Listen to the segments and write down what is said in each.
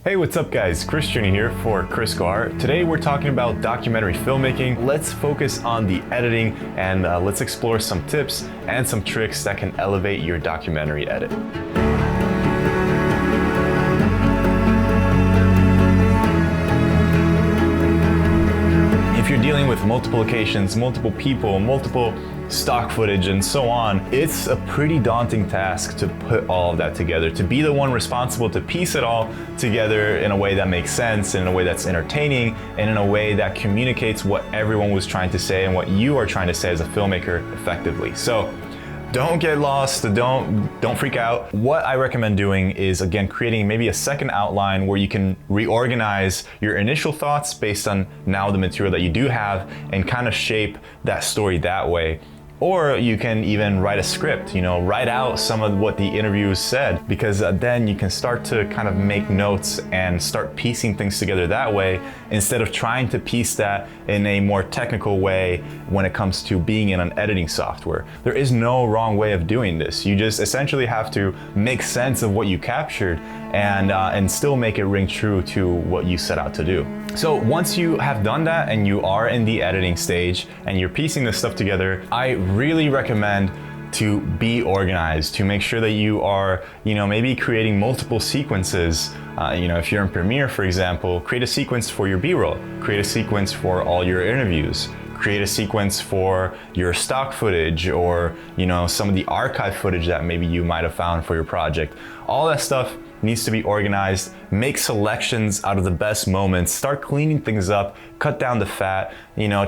Hey, what's up guys? Christian here for Kriscoart. Today we're talking about documentary filmmaking. Let's focus on the editing and let's explore some tips and some tricks that can elevate your documentary edit. If you're dealing with multiple locations, multiple people, multiple stock footage and so on, it's a pretty daunting task to put all of that together, to be the one responsible to piece it all together in a way that makes sense, in a way that's entertaining, and in a way that communicates what everyone was trying to say and what you are trying to say as a filmmaker effectively. So don't get lost, don't freak out. What I recommend doing is, again, creating maybe a second outline where you can reorganize your initial thoughts based on now the material that you do have and kind of shape that story that way. Or you can even write a script, write out some of what the interviews said, because then you can start to kind of make notes and start piecing things together that way, instead of trying to piece that in a more technical way when it comes to being in an editing software. There is no wrong way of doing this. You just essentially have to make sense of what you captured and still make it ring true to what you set out to do. So once you have done that and you are in the editing stage and you're piecing this stuff together, I really recommend to be organized, to make sure that you are, maybe creating multiple sequences. If you're in Premiere, for example, create a sequence for your B-roll, create a sequence for all your interviews, create a sequence for your stock footage or, some of the archive footage that maybe you might have found for your project. All that stuff needs to be organized. Make selections out of the best moments, start cleaning things up, cut down the fat,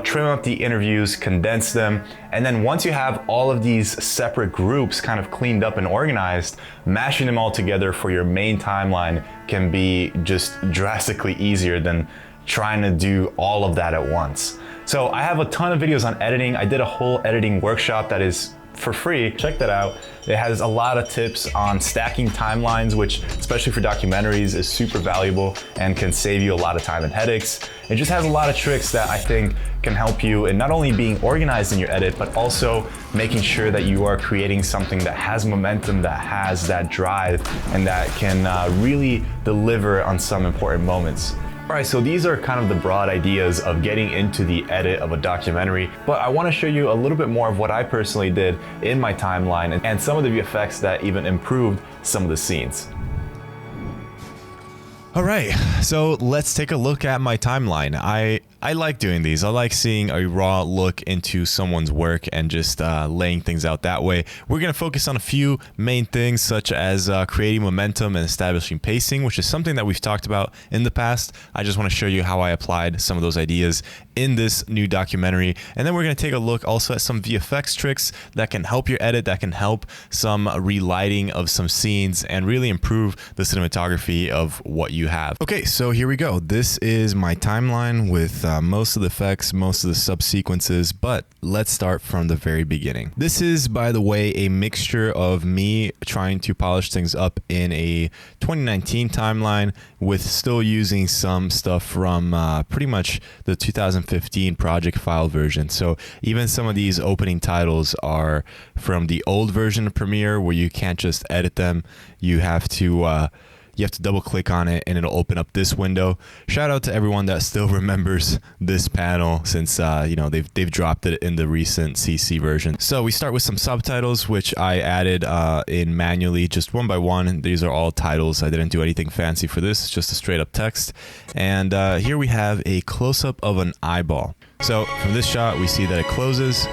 trim up the interviews, condense them. And then once you have all of these separate groups kind of cleaned up and organized, mashing them all together for your main timeline can be just drastically easier than trying to do all of that at once. So I have a ton of videos on editing. I did a whole editing workshop that is for free. Check that out. It has a lot of tips on stacking timelines, which, especially for documentaries, is super valuable and can save you a lot of time and headaches. It just has a lot of tricks that I think can help you in not only being organized in your edit, but also making sure that you are creating something that has momentum, that has that drive, and that can really deliver on some important moments. All right, so these are kind of the broad ideas of getting into the edit of a documentary, but I want to show you a little bit more of what I personally did in my timeline and some of the effects that even improved some of the scenes. All right, so let's take a look at my timeline. I like doing these. I like seeing a raw look into someone's work and just laying things out that way. We're going to focus on a few main things, such as creating momentum and establishing pacing, which is something that we've talked about in the past. I just want to show you how I applied some of those ideas in this new documentary. And then we're going to take a look also at some VFX tricks that can help your edit, that can help some relighting of some scenes and really improve the cinematography of what you have. Okay, so here we go. This is my timeline with most of the effects, most of the subsequences, but let's start from the very beginning. This is, by the way, a mixture of me trying to polish things up in a 2019 timeline with still using some stuff from pretty much the 2015 project file version. So even some of these opening titles are from the old version of Premiere, where you can't just edit them. You have to double click on it and it'll open up this window. Shout out to everyone that still remembers this panel, since they've dropped it in the recent CC version. So we start with some subtitles, which I added in manually, just one by one. These are all titles. I didn't do anything fancy for this, just a straight up text. And here we have a close-up of an eyeball. So from this shot, we see that it closes,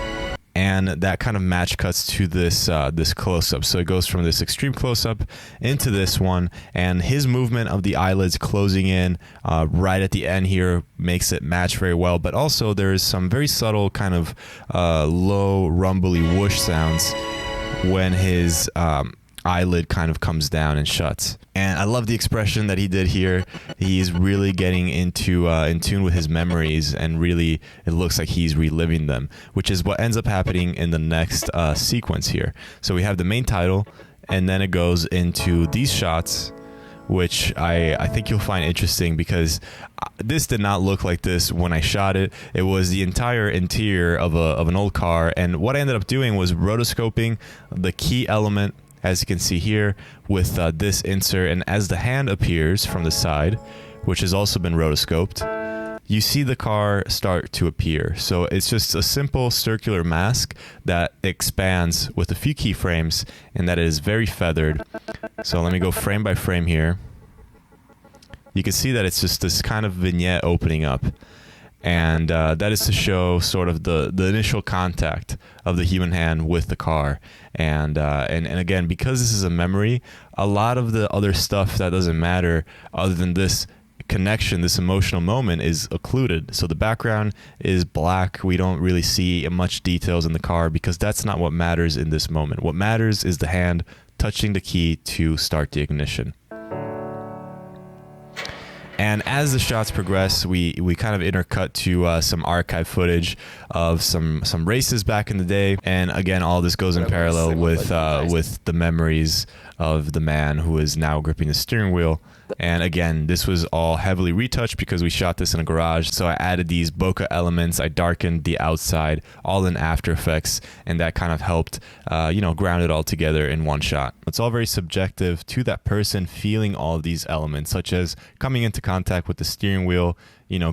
and that kind of match cuts to this this close-up. So it goes from this extreme close-up into this one, and his movement of the eyelids closing in right at the end here makes it match very well. But also there's some very subtle kind of low rumbly whoosh sounds when his eyelid kind of comes down and shuts. And I love the expression that he did here. He's really getting into in tune with his memories, and really it looks like he's reliving them, which is what ends up happening in the next sequence here. So we have the main title, and then it goes into these shots, which I think you'll find interesting, because this did not look like this when I shot it. It was the entire interior of an old car, and what I ended up doing was rotoscoping the key element as you can see here with this insert, and as the hand appears from the side, which has also been rotoscoped, you see the car start to appear. So it's just a simple circular mask that expands with a few keyframes, and that is very feathered. So let me go frame by frame here. You can see that it's just this kind of vignette opening up. And that is to show sort of the initial contact of the human hand with the car. And again, because this is a memory, a lot of the other stuff that doesn't matter other than this connection, this emotional moment, is occluded. So the background is black. We don't really see much details in the car because that's not what matters in this moment. What matters is the hand touching the key to start the ignition. And as the shots progress, we kind of intercut to some archive footage of some races back in the day. And again, all this goes in parallel with the memories of the man who is now gripping the steering wheel. And again, this was all heavily retouched because we shot this in a garage. So I added these bokeh elements. I darkened the outside, all in After Effects, and that kind of helped, ground it all together in one shot. It's all very subjective to that person feeling all of these elements, such as coming into contact with the steering wheel,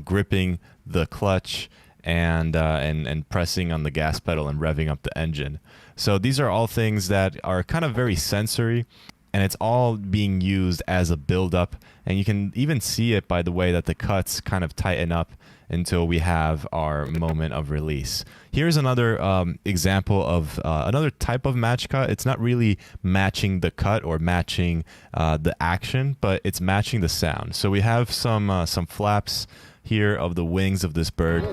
gripping the clutch, and pressing on the gas pedal and revving up the engine. So these are all things that are kind of very sensory, and it's all being used as a build-up. And you can even see it by the way that the cuts kind of tighten up until we have our moment of release. Here's another example of another type of match cut. It's not really matching the cut or matching the action, but it's matching the sound. So we have some flaps here of the wings of this bird,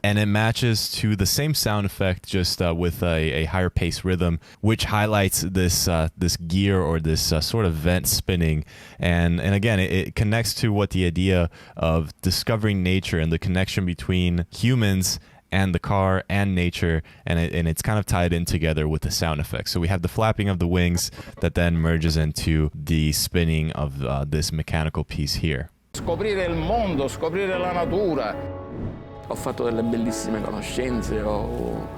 and it matches to the same sound effect, just with a higher pace rhythm, which highlights this gear or this sort of vent spinning. And again, it connects to what the idea of discovering nature and the connection between humans and the car and nature, and it's kind of tied in together with the sound effects. So we have the flapping of the wings that then merges into the spinning of this mechanical piece here. Scoprire il mondo, scoprire la natura. Ho fatto delle bellissime conoscenze, ho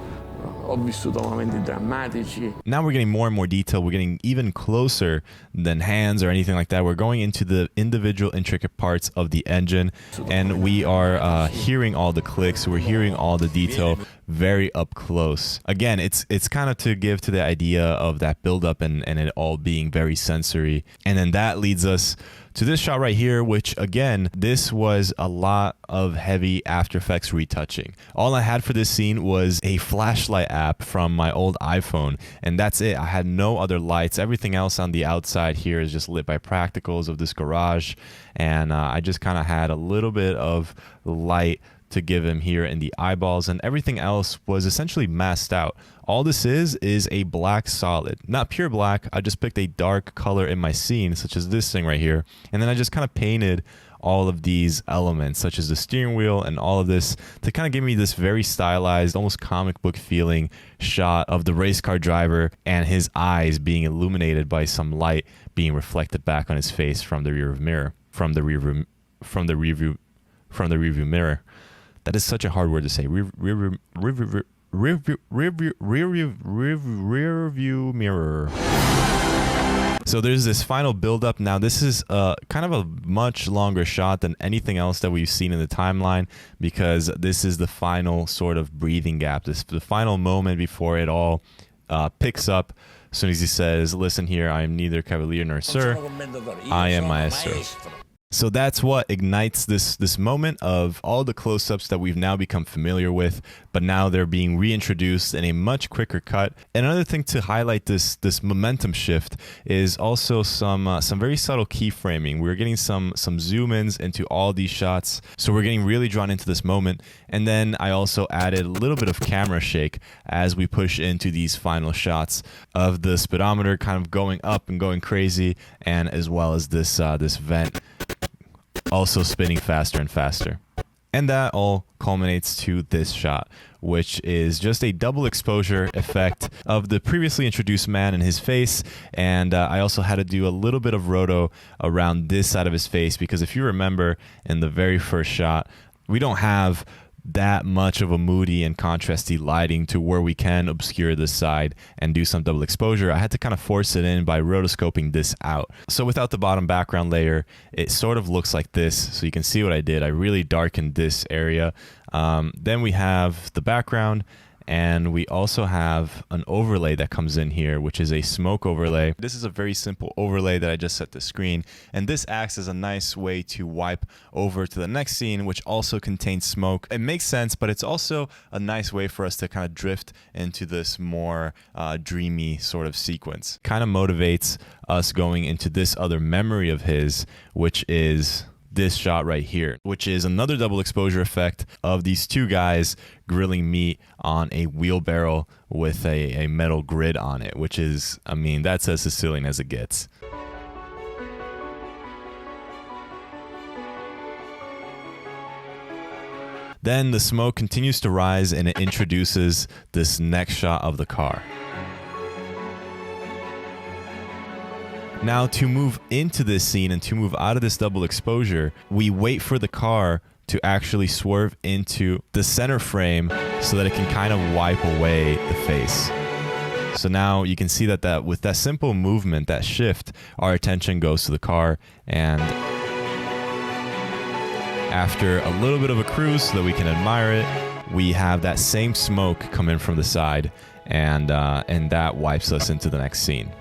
vissuto momenti drammatici. Now we're getting more and more detail. We're getting even closer than hands or anything like that. We're going into the individual intricate parts of the engine, and we are hearing all the clicks. We're hearing all the detail very up close. Again, it's kind of to give to the idea of that buildup and it all being very sensory. And then that leads us to this shot right here, which again, this was a lot of heavy After Effects retouching. All I had for this scene was a flashlight app from my old iPhone, and that's it. I had no other lights. Everything else on the outside here is just lit by practicals of this garage, and I just kind of had a little bit of light to give him here in the eyeballs, and everything else was essentially masked out. All this is a black solid, not pure black. I just picked a dark color in my scene, such as this thing right here, and then I just kind of painted all of these elements, such as the steering wheel and all of this, to kind of give me this very stylized, almost comic book feeling shot of the race car driver and his eyes being illuminated by some light being reflected back on his face from the rearview mirror. From the rearview mirror. That is such a hard word to say. Rearview mirror. So there's this final buildup. Now this is kind of a much longer shot than anything else that we've seen in the timeline, because this is the final sort of breathing gap. This the final moment before it all picks up. As soon as he says, "Listen here, I am neither cavalier nor sir. I am maestro." So that's what ignites this moment of all the close-ups that we've now become familiar with, but now they're being reintroduced in a much quicker cut. And another thing to highlight this momentum shift is also some very subtle keyframing. We're getting some zoom-ins into all these shots, so we're getting really drawn into this moment. And then I also added a little bit of camera shake as we push into these final shots of the speedometer kind of going up and going crazy, and as well as this vent also spinning faster and faster. And that all culminates to this shot, which is just a double exposure effect of the previously introduced man and his face. And I also had to do a little bit of roto around this side of his face, because if you remember in the very first shot, we don't have that much of a moody and contrasty lighting to where we can obscure this side and do some double exposure, I had to kind of force it in by rotoscoping this out. So without the bottom background layer, it sort of looks like this. So you can see what I did. I really darkened this area. Then we have the background, and we also have an overlay that comes in here, which is a smoke overlay. This is a very simple overlay that I just set to screen, and this acts as a nice way to wipe over to the next scene, which also contains smoke. It makes sense, but it's also a nice way for us to kind of drift into this more dreamy sort of sequence. Kind of motivates us going into this other memory of his, which is this shot right here, which is another double exposure effect of these two guys grilling meat on a wheelbarrow with a metal grid on it, which is, I mean, that's as Sicilian as it gets. Then the smoke continues to rise and it introduces this next shot of the car. Now, to move into this scene and to move out of this double exposure, we wait for the car to actually swerve into the center frame so that it can kind of wipe away the face. So now you can see that with that simple movement, that shift, our attention goes to the car, and after a little bit of a cruise so that we can admire it, we have that same smoke come in from the side, and that wipes us into the next scene.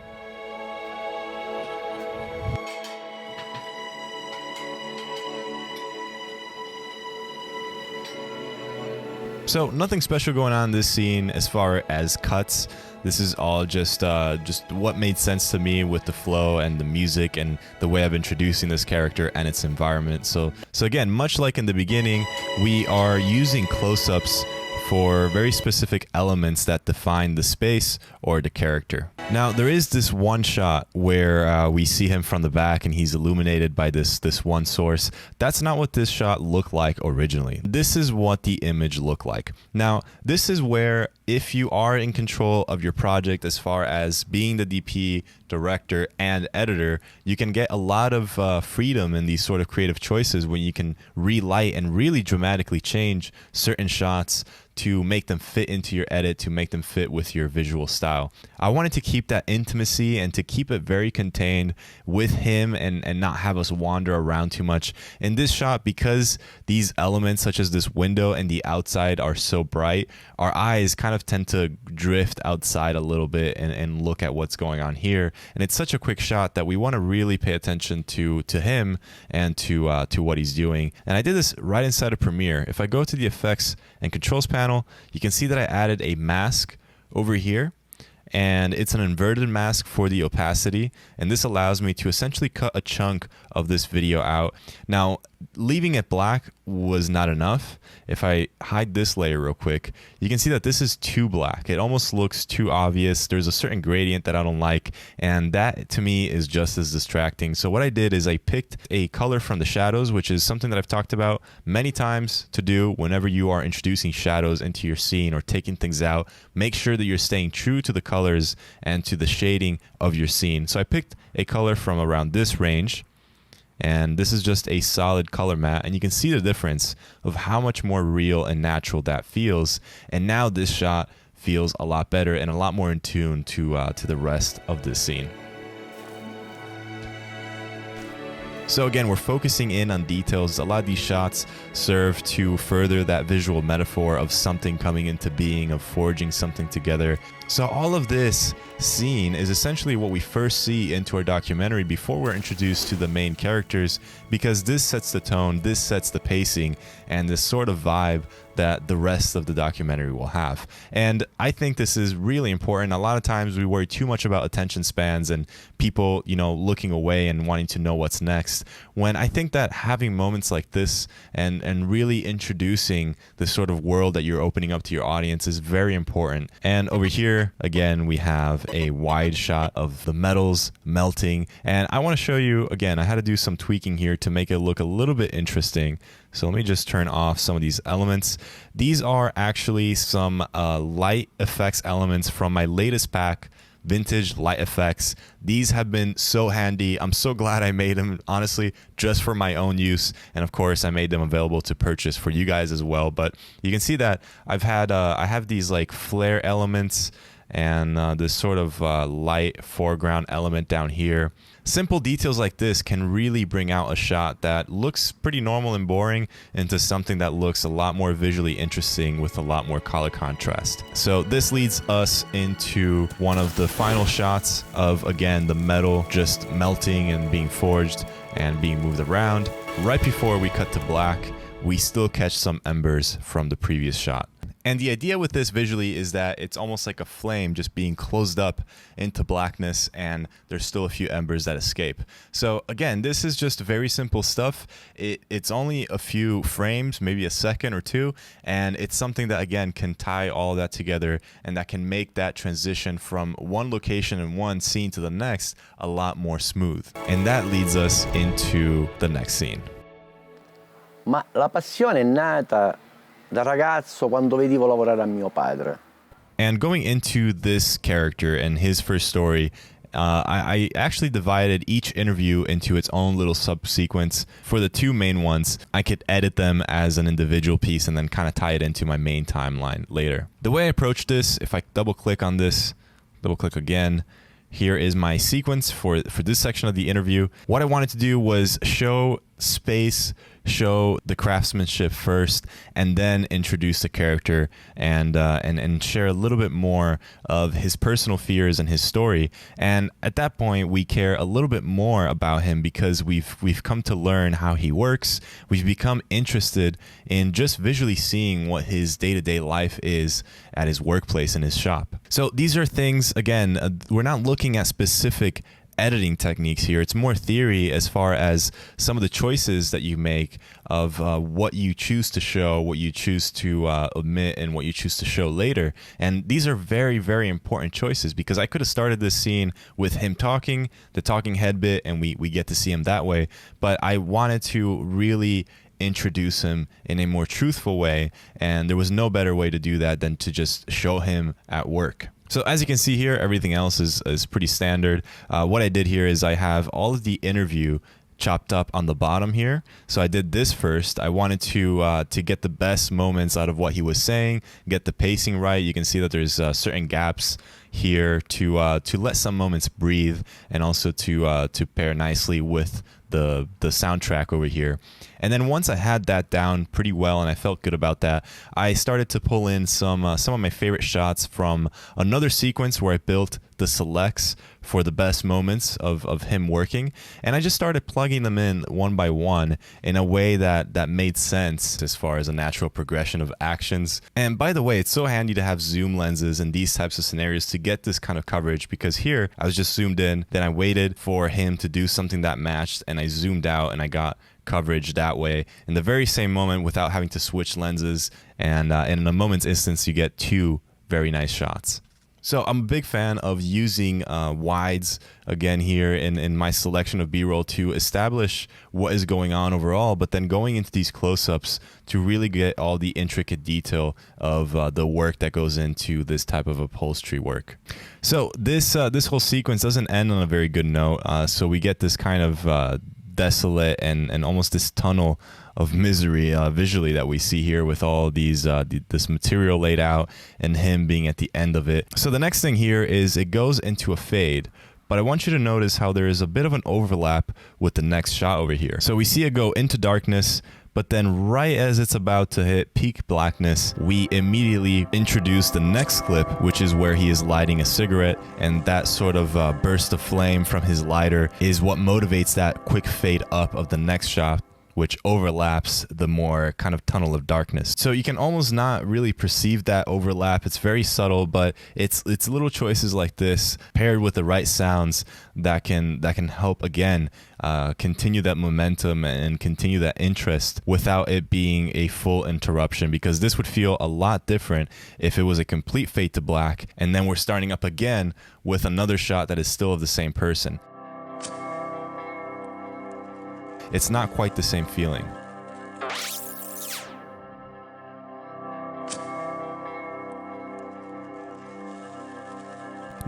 So nothing special going on in this scene as far as cuts. This is all just what made sense to me with the flow and the music and the way of introducing this character and its environment. So again, much like in the beginning, we are using close-ups for very specific elements that define the space or the character. Now, there is this one shot where we see him from the back and he's illuminated by this one source. That's not what this shot looked like originally. This is what the image looked like. Now, this is where, if you are in control of your project as far as being the DP, director, and editor, you can get a lot of freedom in these sort of creative choices when you can relight and really dramatically change certain shots to make them fit into your edit, to make them fit with your visual style. I wanted to keep that intimacy and to keep it very contained with him and not have us wander around too much. In this shot, because these elements such as this window and the outside are so bright, our eyes kind of tend to drift outside a little bit and look at what's going on here. And it's such a quick shot that we want to really pay attention to him and to what he's doing. And I did this right inside of Premiere. If I go to the effects and controls panel, you can see that I added a mask over here, and it's an inverted mask for the opacity, and this allows me to essentially cut a chunk of this video out. Now, leaving it black was not enough. If I hide this layer real quick, you can see that this is too black. It almost looks too obvious. There's a certain gradient that I don't like, and that to me is just as distracting. So what I did is I picked a color from the shadows, which is something that I've talked about many times to do whenever you are introducing shadows into your scene or taking things out. Make sure that you're staying true to the colors and to the shading of your scene. So I picked a color from around this range, and this is just a solid color matte, and you can see the difference of how much more real and natural that feels. And now this shot feels a lot better and a lot more in tune to the rest of this scene. So again, we're focusing in on details. A lot of these shots serve to further that visual metaphor of something coming into being, of forging something together. So all of this scene is essentially what we first see into our documentary before we're introduced to the main characters, because this sets the tone, this sets the pacing, and this sort of vibe that the rest of the documentary will have. And I think this is really important. A lot of times we worry too much about attention spans and people, looking away and wanting to know what's next, when I think that having moments like this and really introducing the sort of world that you're opening up to your audience is very important. And over here, again, we have a wide shot of the metals melting. And I want to show you, again, I had to do some tweaking here to make it look a little bit interesting. So let me just turn off some of these elements. These are actually some light effects elements from my latest pack vintage light effects. These have been so handy. I'm so glad I made them, honestly, just for my own use. And of course, I made them available to purchase for you guys as well. But you can see that I have these like flare elements and this sort of light foreground element down here. Simple details like this can really bring out a shot that looks pretty normal and boring into something that looks a lot more visually interesting with a lot more color contrast. So this leads us into one of the final shots of, again, the metal just melting and being forged and being moved around. Right before we cut to black, we still catch some embers from the previous shot. And the idea with this visually is that it's almost like a flame just being closed up into blackness, and there's still a few embers that escape. So again, this is just very simple stuff. It's only a few frames, maybe a second or two, and it's something that, again, can tie all that together and that can make that transition from one location and one scene to the next a lot more smooth. And that leads us into the next scene. Ma la passione è nata da ragazzo quando vedevo lavorare a mio padre. And going into this character and his first story, I actually divided each interview into its own little subsequence. For the two main ones, I could edit them as an individual piece and then kind of tie it into my main timeline later. The way I approached this, if I double click on this, double click again, here is my sequence for this section of the interview. What I wanted to do was show space, show the craftsmanship first, and then introduce the character and share a little bit more of his personal fears and his story. And at that point, we care a little bit more about him because we've come to learn how he works. We've become interested in just visually seeing what his day-to-day life is at his workplace in his shop. So these are things, again, we're not looking at specific editing techniques here. It's more theory as far as some of the choices that you make of what you choose to show, what you choose to omit, and what you choose to show later. And these are very, very important choices because I could have started this scene with him talking, the talking head bit, and we get to see him that way. But I wanted to really introduce him in a more truthful way, and there was no better way to do that than to just show him at work. So as you can see here, everything else is pretty standard. What I did here is I have all of the interview chopped up on the bottom here. So I did this first. I wanted to get the best moments out of what he was saying, get the pacing right. You can see that there's certain gaps here to let some moments breathe, and also to pair nicely with the soundtrack over here. And then once I had that down pretty well and I felt good about that, I started to pull in some of my favorite shots from another sequence where I built the selects for the best moments of him working, and I just started plugging them in one by one in a way that made sense as far as a natural progression of actions. And by the way, it's so handy to have zoom lenses in these types of scenarios to get this kind of coverage, because here I was just zoomed in, then I waited for him to do something that matched, and I zoomed out and I got coverage that way in the very same moment without having to switch lenses, and in a moment's instance you get two very nice shots. So I'm a big fan of using wides again here in my selection of B-roll to establish what is going on overall, but then going into these close-ups to really get all the intricate detail of the work that goes into this type of upholstery work. So this whole sequence doesn't end on a very good note, so we get this kind of desolate and almost this tunnel of misery visually that we see here with all these this material laid out and him being at the end of it. So the next thing here is it goes into a fade, but I want you to notice how there is a bit of an overlap with the next shot over here. So we see it go into darkness, but then right as it's about to hit peak blackness, we immediately introduce the next clip, which is where he is lighting a cigarette, and that sort of burst of flame from his lighter is what motivates that quick fade up of the next shot, which overlaps the more kind of tunnel of darkness. So you can almost not really perceive that overlap. It's very subtle, but it's little choices like this paired with the right sounds that can help, again, continue that momentum and continue that interest without it being a full interruption, because this would feel a lot different if it was a complete fade to black and then we're starting up again with another shot that is still of the same person. It's not quite the same feeling.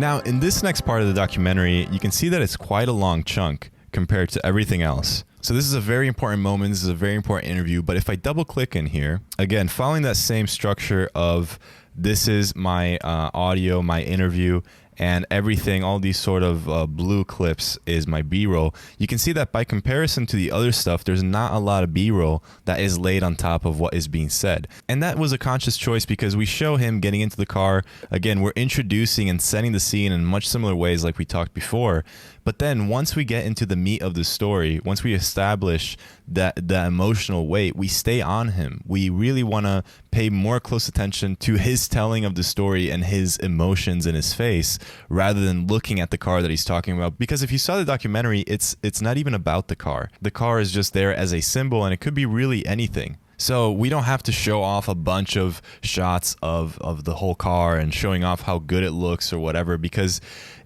Now, in this next part of the documentary, you can see that it's quite a long chunk compared to everything else. So this is a very important moment. This is a very important interview. But if I double click in here, again, following that same structure of this is my audio, my interview, and everything, all these sort of blue clips is my B-roll. You can see that by comparison to the other stuff, there's not a lot of B-roll that is laid on top of what is being said. And that was a conscious choice because we show him getting into the car. Again, we're introducing and setting the scene in much similar ways like we talked before. But then once we get into the meat of the story, once we establish that the emotional weight, we stay on him. We really want to pay more close attention to his telling of the story and his emotions in his face rather than looking at the car that he's talking about. Because if you saw the documentary, it's not even about the car. The car is just there as a symbol, and it could be really anything. So we don't have to show off a bunch of shots of the whole car and showing off how good it looks or whatever, because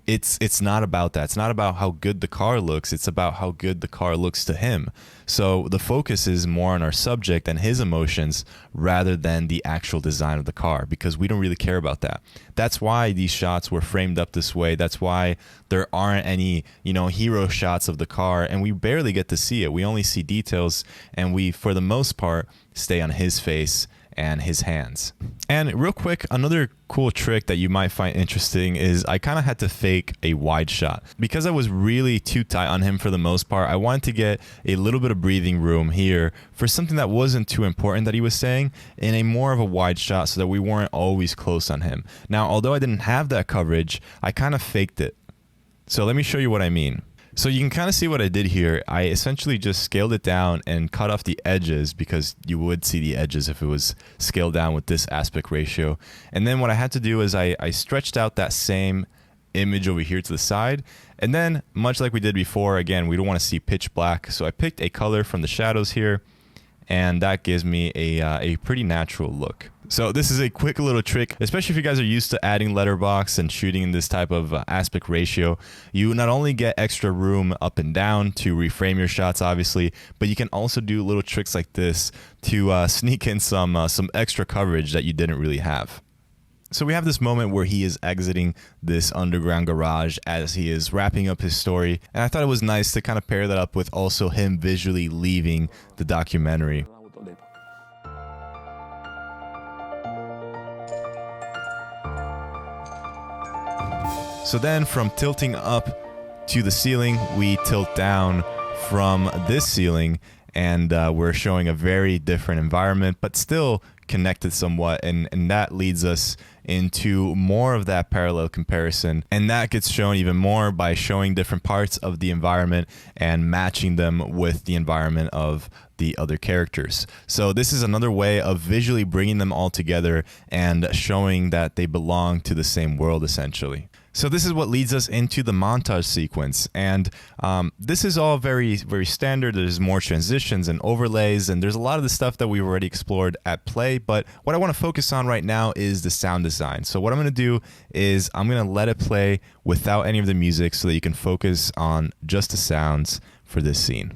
it's not about that. It's not about how good the car looks. It's about how good the car looks to him. So the focus is more on our subject and his emotions rather than the actual design of the car, because we don't really care about that. That's why these shots were framed up this way. That's why there aren't any, hero shots of the car, and we barely get to see it. We only see details, and we, for the most part, stay on his face and his hands. And real quick, another cool trick that you might find interesting is I kind of had to fake a wide shot. Because I was really too tight on him for the most part, I wanted to get a little bit of breathing room here for something that wasn't too important that he was saying in a more of a wide shot so that we weren't always close on him. Now, although I didn't have that coverage, I kind of faked it. So let me show you what I mean. So you can kind of see what I did here. I essentially just scaled it down and cut off the edges, because you would see the edges if it was scaled down with this aspect ratio. And then what I had to do is I stretched out that same image over here to the side. And then, much like we did before, again, we don't want to see pitch black. So I picked a color from the shadows here, and that gives me a pretty natural look. So this is a quick little trick, especially if you guys are used to adding letterbox and shooting in this type of aspect ratio. You not only get extra room up and down to reframe your shots, obviously, but you can also do little tricks like this to sneak in some extra coverage that you didn't really have. So we have this moment where he is exiting this underground garage as he is wrapping up his story. And I thought it was nice to kind of pair that up with also him visually leaving the documentary. So then from tilting up to the ceiling, we tilt down from this ceiling, and we're showing a very different environment, but still connected somewhat, and that leads us into more of that parallel comparison, and that gets shown even more by showing different parts of the environment and matching them with the environment of the other characters. So this is another way of visually bringing them all together and showing that they belong to the same world, essentially. So this is what leads us into the montage sequence, and this is all very, very standard. There's more transitions and overlays, and there's a lot of the stuff that we've already explored at play, but what I want to focus on right now is the sound design. So what I'm going to do is I'm going to let it play without any of the music so that you can focus on just the sounds for this scene.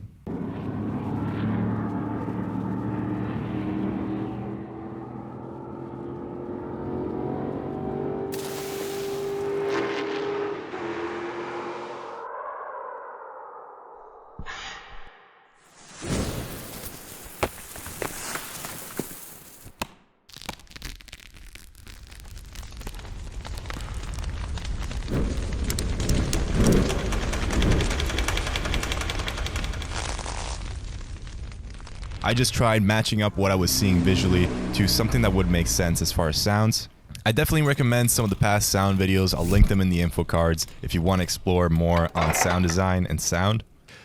I just tried matching up what I was seeing visually to something that would make sense as far as sounds. I definitely recommend some of the past sound videos. I'll link them in the info cards if you want to explore more on sound design and sound.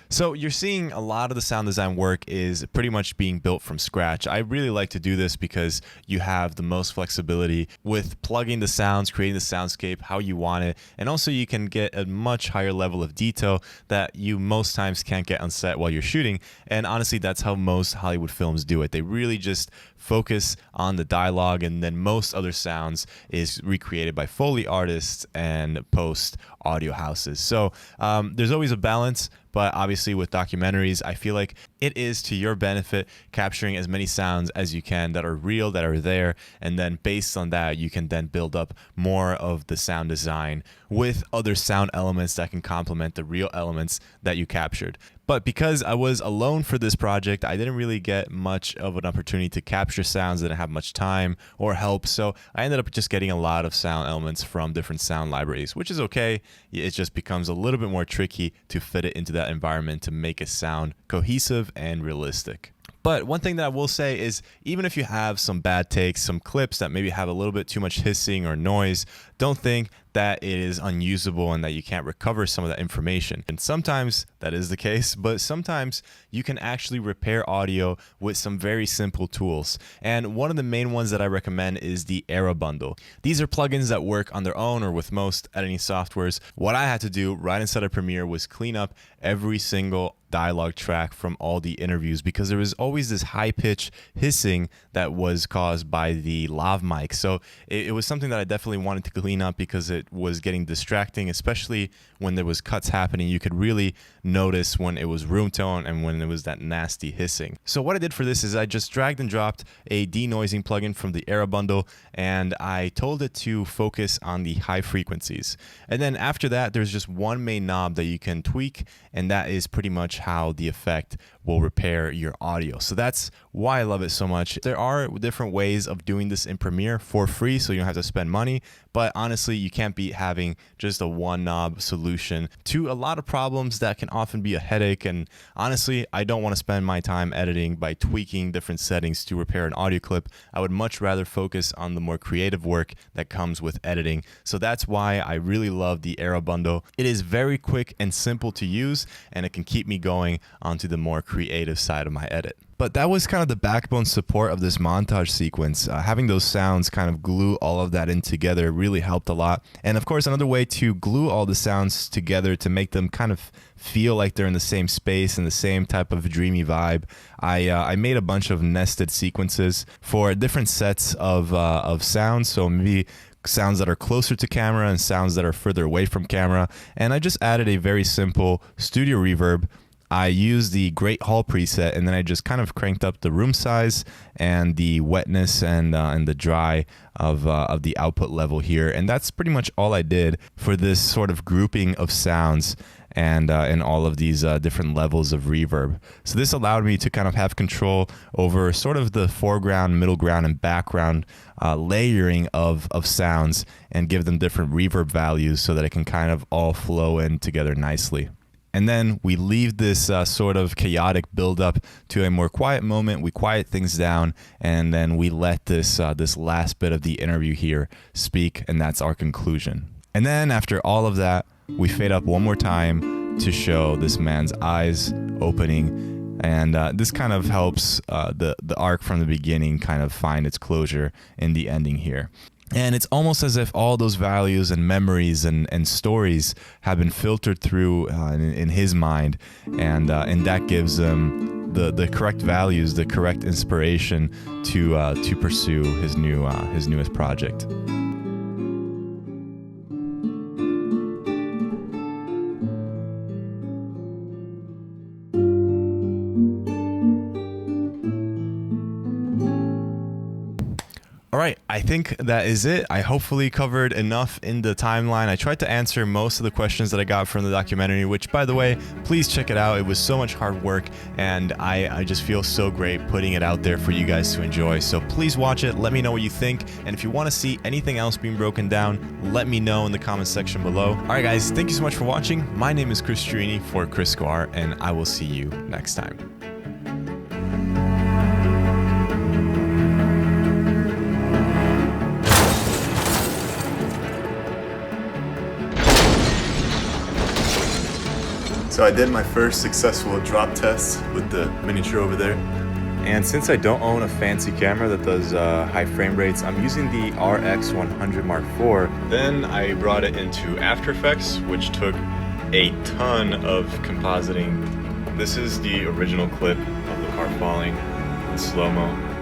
So you're seeing a lot of the sound design work is pretty much being built from scratch. I really like to do this because you have the most flexibility with plugging the sounds, creating the soundscape how you want it, and also you can get a much higher level of detail that you most times can't get on set while you're shooting. And honestly, that's how most Hollywood films do it. They really just focus on the dialogue, and then most other sounds is recreated by Foley artists and post audio houses. So there's always a balance, But obviously with documentaries, I feel like it is to your benefit capturing as many sounds as you can that are real, that are there, and then based on that, you can then build up more of the sound design with other sound elements that can complement the real elements that you captured. But because I was alone for this project, I didn't really get much of an opportunity to capture sounds, didn't have much time or help, so I ended up just getting a lot of sound elements from different sound libraries, which is okay. It just becomes a little bit more tricky to fit it into that environment to make it sound cohesive and realistic. But one thing that I will say is, even if you have some bad takes, some clips that maybe have a little bit too much hissing or noise, don't think that it is unusable and that you can't recover some of that information. And sometimes that is the case, but sometimes you can actually repair audio with some very simple tools. And one of the main ones that I recommend is the Era Bundle. These are plugins that work on their own or with most editing softwares. What I had to do right inside of Premiere was clean up every single dialogue track from all the interviews, because there was always this high-pitched hissing that was caused by the lav mic. So it was something that I definitely wanted to clean up because it was getting distracting, especially when there was cuts happening. You could really notice when it was room tone and when it was that nasty hissing. So what I did for this is I just dragged and dropped a denoising plugin from the Era Bundle, and I told it to focus on the high frequencies. And then after that, there's just one main knob that you can tweak, and that is pretty much how the effect will repair your audio. So that's why I love it so much. There are different ways of doing this in Premiere for free, so you don't have to spend money, but honestly, you can't beat having just a one knob solution to a lot of problems that can often be a headache. And honestly, I don't want to spend my time editing by tweaking different settings to repair an audio clip. I would much rather focus on the more creative work that comes with editing. So that's why I really love the Era Bundle. It is very quick and simple to use, and it can keep me going onto the more creative side of my edit. But that was kind of the backbone support of this montage sequence. Having those sounds kind of glue all of that in together really helped a lot. And of course, another way to glue all the sounds together to make them kind of feel like they're in the same space and the same type of dreamy vibe, I made a bunch of nested sequences for different sets of sounds. So maybe sounds that are closer to camera and sounds that are further away from camera. And I just added a very simple studio reverb. I used the Great Hall preset, and then I just kind of cranked up the room size and the wetness and the dry of the output level here. And that's pretty much all I did for this sort of grouping of sounds and all of these different levels of reverb. So this allowed me to kind of have control over sort of the foreground, middle ground, and background layering of sounds and give them different reverb values so that it can kind of all flow in together nicely. And then we leave this sort of chaotic buildup to a more quiet moment. We quiet things down, and then we let this last bit of the interview here speak, and that's our conclusion. And then after all of that, we fade up one more time to show this man's eyes opening, and this kind of helps the arc from the beginning kind of find its closure in the ending here. And it's almost as if all those values and memories and stories have been filtered through in his mind, and that gives him the correct values, the correct inspiration to pursue his newest project. All right, I think that is it. I hopefully covered enough in the timeline. I tried to answer most of the questions that I got from the documentary, which, by the way, please check it out. It was so much hard work, and I just feel so great putting it out there for you guys to enjoy. So please watch it. Let me know what you think. And if you want to see anything else being broken down, let me know in the comments section below. All right, guys, thank you so much for watching. My name is Kriscoart for Kriscoart, and I will see you next time. So I did my first successful drop test with the miniature over there. And since I don't own a fancy camera that does high frame rates, I'm using the RX100 Mark IV. Then I brought it into After Effects, which took a ton of compositing. This is the original clip of the car falling in slow-mo.